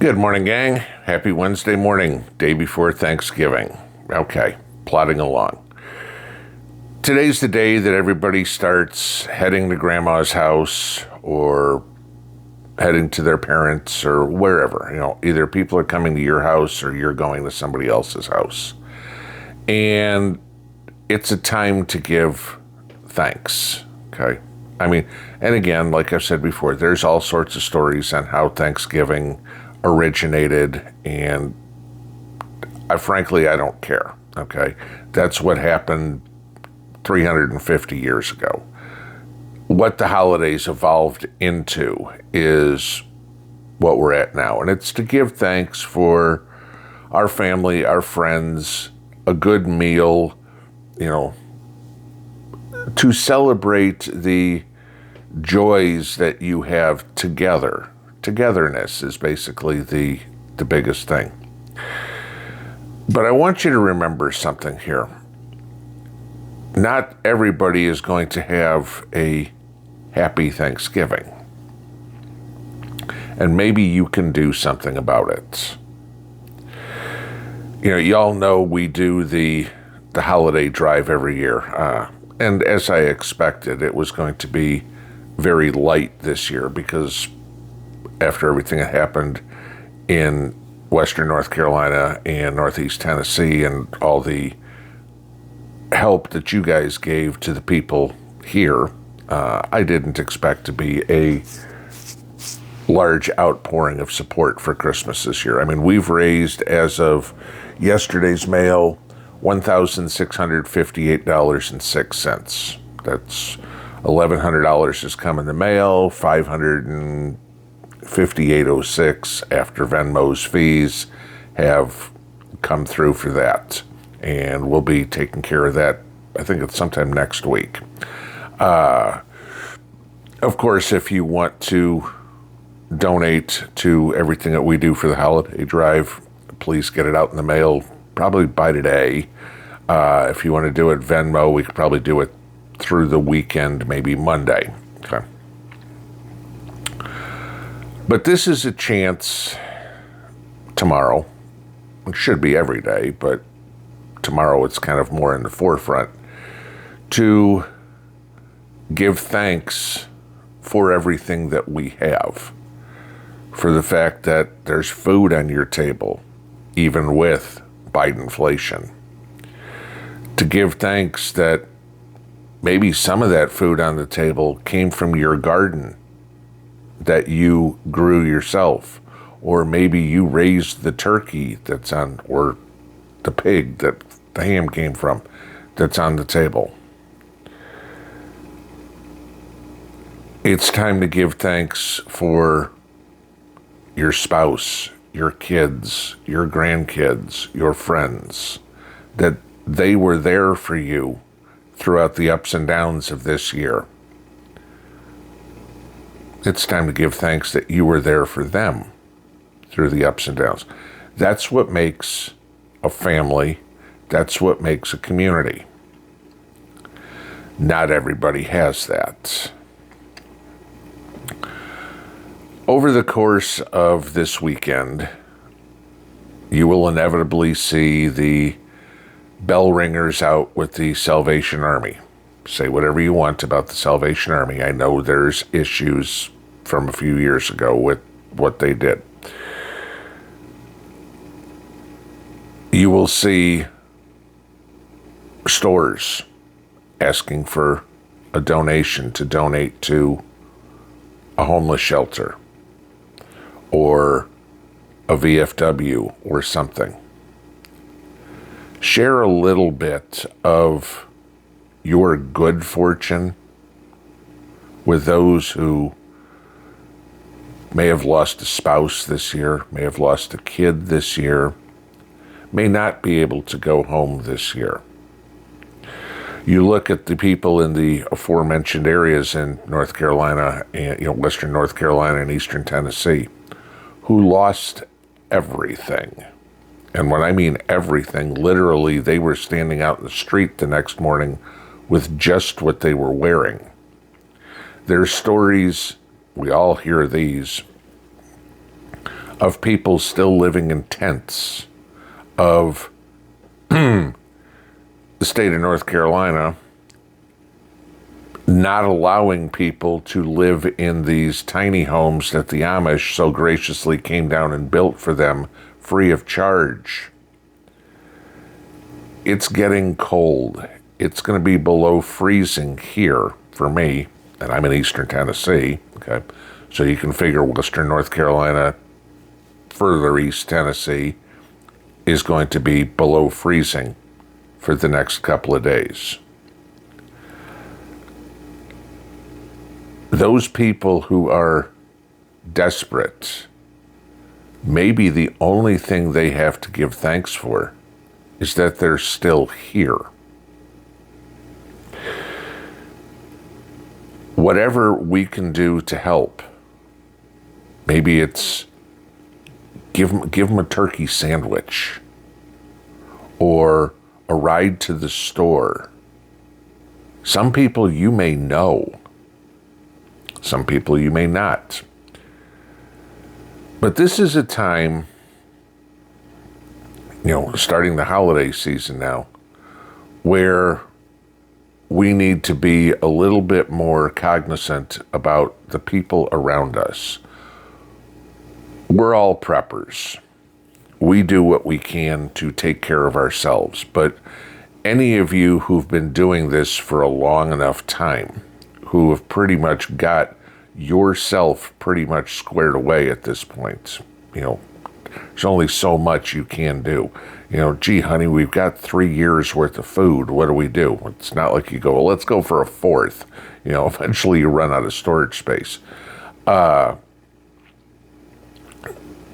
Good morning, gang. Happy Wednesday morning, day before Thanksgiving. Okay, plodding along. Today's the day that everybody starts heading to grandma's house or heading to their parents or wherever. Either people are coming to your house or you're going to somebody else's house. And it's a time to give thanks, okay? And again, like I've said before, there's all sorts of stories on how Thanksgiving originated, and frankly, I don't care, okay? That's what happened 350 years ago. What the holidays evolved into is what we're at now, and it's to give thanks for our family, our friends, a good meal, to celebrate the joys that you have together. Togetherness is basically the biggest thing. But I want you to remember something here. Not everybody is going to have a happy Thanksgiving. And maybe you can do something about it. Y'all know we do the holiday drive every year. And as I expected, it was going to be very light this year because after everything that happened in Western North Carolina and Northeast Tennessee and all the help that you guys gave to the people here, I didn't expect to be a large outpouring of support for Christmas this year. We've raised, as of yesterday's mail, $1,658.06. That's $1,100 has come in the mail, $558.06 after Venmo's fees have come through for that. And we'll be taking care of that, I think it's sometime next week. Of course, if you want to donate to everything that we do for the holiday drive, please get it out in the mail probably by today. If you want to do it Venmo, we could probably do it through the weekend, maybe Monday. Okay. But this is a chance tomorrow. It should be every day, but tomorrow it's kind of more in the forefront to give thanks for everything that we have. For the fact that there's food on your table, even with Bidenflation. To give thanks that maybe some of that food on the table came from your garden that you grew yourself, or maybe you raised the turkey that's on, or the pig that the ham came from that's on the table. It's time to give thanks for your spouse, your kids, your grandkids, your friends, that they were there for you throughout the ups and downs of this year. It's time to give thanks that you were there for them through the ups and downs. That's what makes a family. That's what makes a community. Not everybody has that. Over the course of this weekend, you will inevitably see the bell ringers out with the Salvation Army. Say whatever you want about the Salvation Army. I know there's issues from a few years ago with what they did. You will see stores asking for a donation to donate to a homeless shelter or a VFW or something. Share a little bit of your good fortune with those who may have lost a spouse this year, may have lost a kid this year, may not be able to go home this year. You look at the people in the aforementioned areas in North Carolina, and Western North Carolina and Eastern Tennessee, who lost everything. And when I mean everything, literally they were standing out in the street the next morning with just what they were wearing. There's stories, we all hear these, of people still living in tents, of the state of North Carolina not allowing people to live in these tiny homes that the Amish so graciously came down and built for them free of charge. It's getting cold. It's going to be below freezing here for me, and I'm in eastern Tennessee, okay? So you can figure western North Carolina, further east Tennessee, is going to be below freezing for the next couple of days. Those people who are desperate, maybe the only thing they have to give thanks for is that they're still here. Whatever we can do to help, maybe it's give them a turkey sandwich or a ride to the store. Some people you may know. Some people you may not. But this is a time, starting the holiday season now, where we need to be a little bit more cognizant about the people around us. We're all preppers. We do what we can to take care of ourselves. But any of you who've been doing this for a long enough time, who have pretty much got yourself pretty much squared away at this point, there's only so much you can do. Gee, honey, we've got 3 years worth of food. What do we do? It's not like you go, well, let's go for a fourth. Eventually you run out of storage space.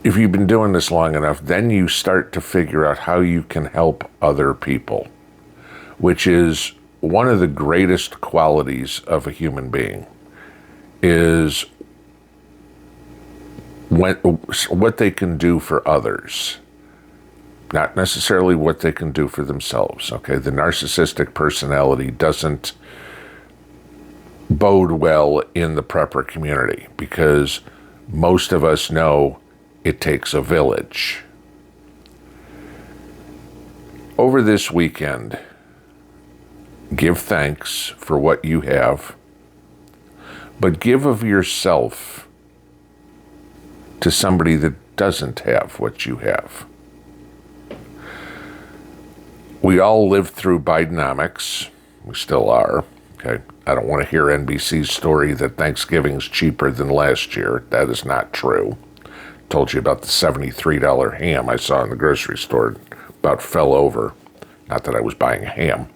If you've been doing this long enough, then you start to figure out how you can help other people, which is one of the greatest qualities of a human being, is what they can do for others, not necessarily what they can do for themselves. Okay, the narcissistic personality doesn't bode well in the prepper community because most of us know it takes a village. Over this weekend, give thanks for what you have, but give of yourself to somebody that doesn't have what you have. We all lived through Bidenomics. We still are. Okay, I don't want to hear NBC's story that Thanksgiving's cheaper than last year. That is not true. Told you about the $73 ham I saw in the grocery store. About fell over. Not that I was buying a ham.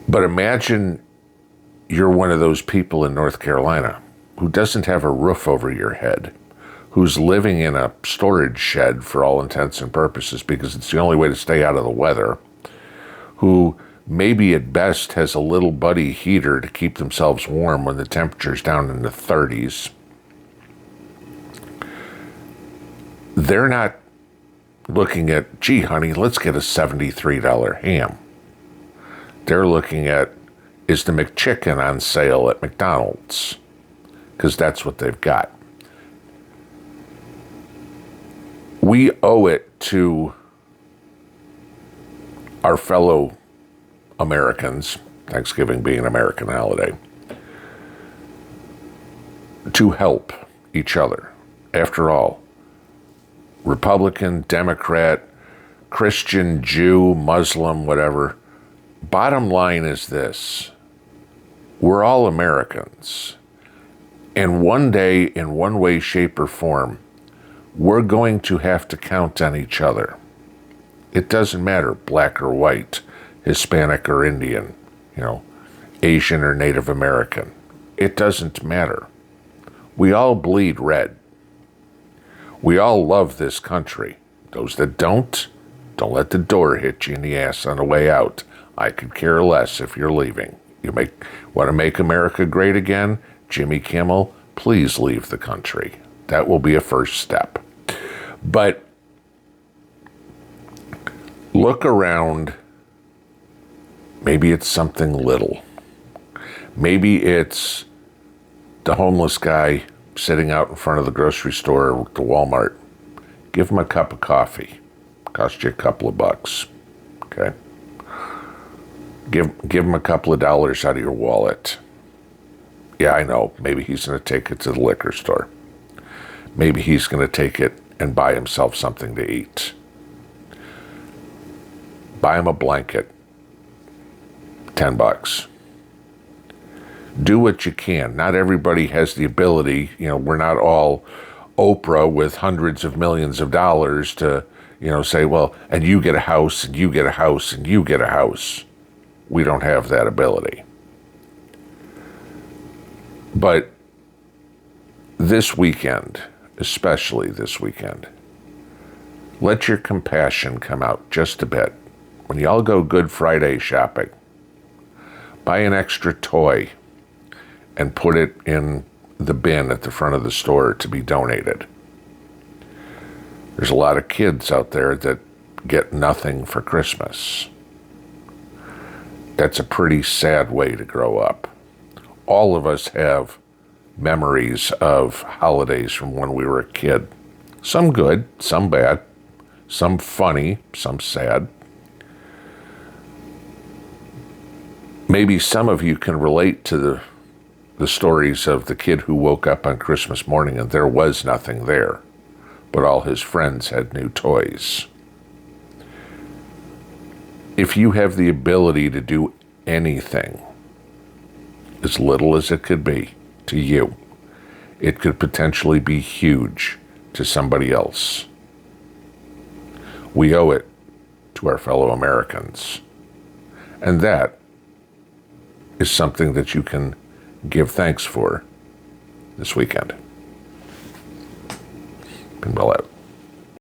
But imagine you're one of those people in North Carolina who doesn't have a roof over your head, who's living in a storage shed for all intents and purposes because it's the only way to stay out of the weather, who maybe at best has a little buddy heater to keep themselves warm when the temperature's down in the 30s. They're not looking at, gee, honey, let's get a $73 ham. They're looking at, is the McChicken on sale at McDonald's? Because that's what they've got. We owe it to our fellow Americans, Thanksgiving being an American holiday, to help each other. After all, Republican, Democrat, Christian, Jew, Muslim, whatever, bottom line is this: we're all Americans. And one day, in one way, shape, or form, we're going to have to count on each other. It doesn't matter, black or white, Hispanic or Indian, Asian or Native American. It doesn't matter. We all bleed red. We all love this country. Those that don't let the door hit you in the ass on the way out. I could care less if you're leaving. Want to make America great again? Jimmy Kimmel, please leave the country. That will be a first step. But look around. Maybe it's something little. Maybe it's the homeless guy sitting out in front of the grocery store or the Walmart, give them a cup of coffee. Cost you a couple of bucks. Okay? Give him a couple of dollars out of your wallet. Yeah, I know. Maybe he's going to take it to the liquor store. Maybe he's going to take it and buy himself something to eat. Buy him a blanket. $10. Do what you can. Not everybody has the ability. We're not all Oprah with hundreds of millions of dollars to, say, well, and you get a house, and you get a house, and you get a house. We don't have that ability. But this weekend, especially this weekend, let your compassion come out just a bit. When y'all go Good Friday shopping, buy an extra toy and put it in the bin at the front of the store to be donated. There's a lot of kids out there that get nothing for Christmas. That's a pretty sad way to grow up. All of us have memories of holidays from when we were a kid. Some good, some bad, some funny, some sad. Maybe some of you can relate to the stories of the kid who woke up on Christmas morning and there was nothing there, but all his friends had new toys. If you have the ability to do anything, as little as it could be to you, it could potentially be huge to somebody else. We owe it to our fellow Americans. And that is something that you can give thanks for this weekend. Pinball out.